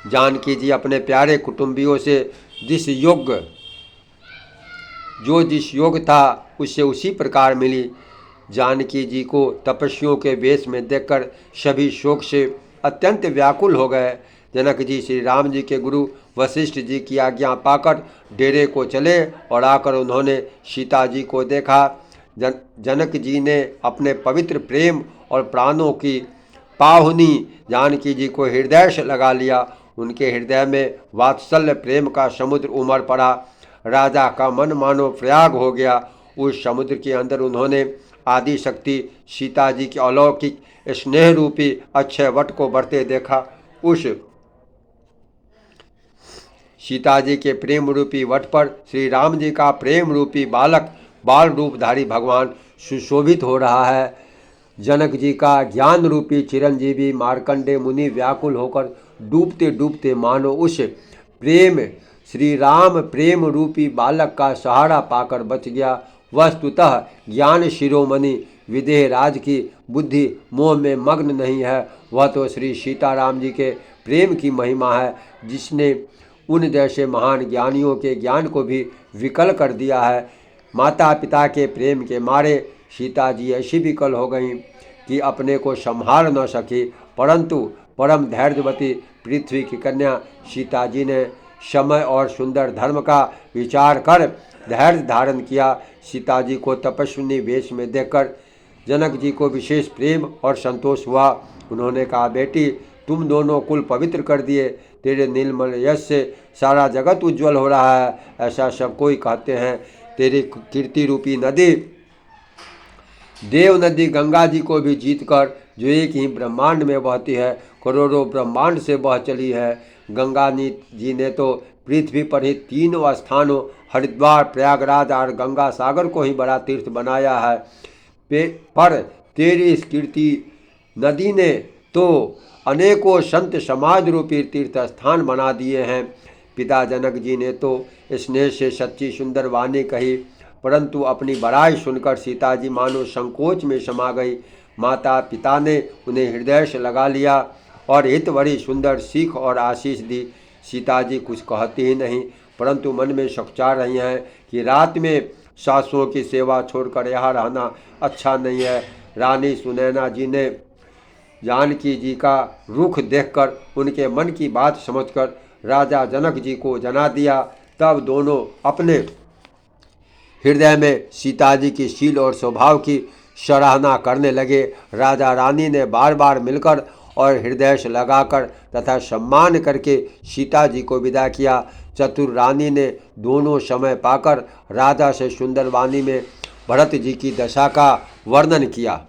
जानकी जी अपने प्यारे कुटुंबियों से जिस योग था उससे उसी प्रकार मिली। जानकी जी को तपस्वियों के वेश में देखकर सभी शोक से अत्यंत व्याकुल हो गए। जनक जी श्री राम जी के गुरु वशिष्ठ जी की आज्ञा पाकर डेरे को चले और आकर उन्होंने सीता जी को देखा। जनक जी ने अपने पवित्र प्रेम और प्राणों की पाहुनी जानकी जी को हृदय से लगा लिया। उनके हृदय में वात्सल्य प्रेम का समुद्र उमड़ पड़ा। राजा का मन मानो प्रयाग हो गया। उस समुद्र के अंदर उन्होंने आदि शक्ति सीता जी के अलौकिक स्नेह रूपी अक्षय वट को बढ़ते देखा। उस सीता जी के प्रेम रूपी वट पर श्री राम जी का प्रेम रूपी बाल रूपधारी भगवान सुशोभित हो रहा है। जनक जी का ज्ञान रूपी चिरंजीवी मार्कंडे मुनि व्याकुल होकर डूबते डूबते मानो उस श्री राम प्रेम रूपी बालक का सहारा पाकर बच गया। वस्तुतः ज्ञान शिरोमणि विदेह राज की बुद्धि मोह में मग्न नहीं है। वह तो श्री सीताराम जी के प्रेम की महिमा है जिसने उन जैसे महान ज्ञानियों के ज्ञान को भी विकल कर दिया है। माता पिता के प्रेम के मारे सीता जी ऐसी विकल हो गईं कि अपने को संभाल न सकी, परंतु परम धैर्यवती पृथ्वी की कन्या सीता जी ने समय और सुंदर धर्म का विचार कर धैर्य धारण किया। सीता जी को तपस्विनी वेश में देखकर जनक जी को विशेष प्रेम और संतोष हुआ। उन्होंने कहा, बेटी तुम दोनों कुल पवित्र कर दिए, तेरे नीलमल यश से सारा जगत उज्जवल हो रहा है, ऐसा सब कोई कहते हैं। तेरी कीर्ति रूपी नदी देव नदी गंगा जी को भी जीतकर जो एक ही ब्रह्मांड में बहती है, करोड़ों ब्रह्मांड से बह चली है। गंगा जी ने तो पृथ्वी पर ही तीनों स्थानों हरिद्वार, प्रयागराज और गंगा सागर को ही बड़ा तीर्थ बनाया है। पर तेरी इस कीर्ति नदी ने तो अनेकों संत समाज रूपी तीर्थ स्थान बना दिए हैं। पिता जनक जी ने तो स्नेह से सच्ची सुंदर वाणी कही, परंतु अपनी बड़ाई सुनकर सीता जी मानो संकोच में समा गई। माता पिता ने उन्हें हृदय से लगा लिया और हित बड़ी सुंदर सीख और आशीष दी। सीता जी कुछ कहती ही नहीं, परंतु मन में सोचा रही हैं कि रात में सासुओं की सेवा छोड़कर यहाँ रहना अच्छा नहीं है। रानी सुनैना जी ने जानकी जी का रुख देखकर उनके मन की बात समझकर राजा जनक जी को जना दिया। तब दोनों अपने हृदय में सीता जी की शील और स्वभाव की सराहना करने लगे। राजा रानी ने बार बार मिलकर और हृदय से लगाकर तथा सम्मान करके सीता जी को विदा किया। चतुर रानी ने दोनों समय पाकर राजा से सुंदर वाणी में भरत जी की दशा का वर्णन किया।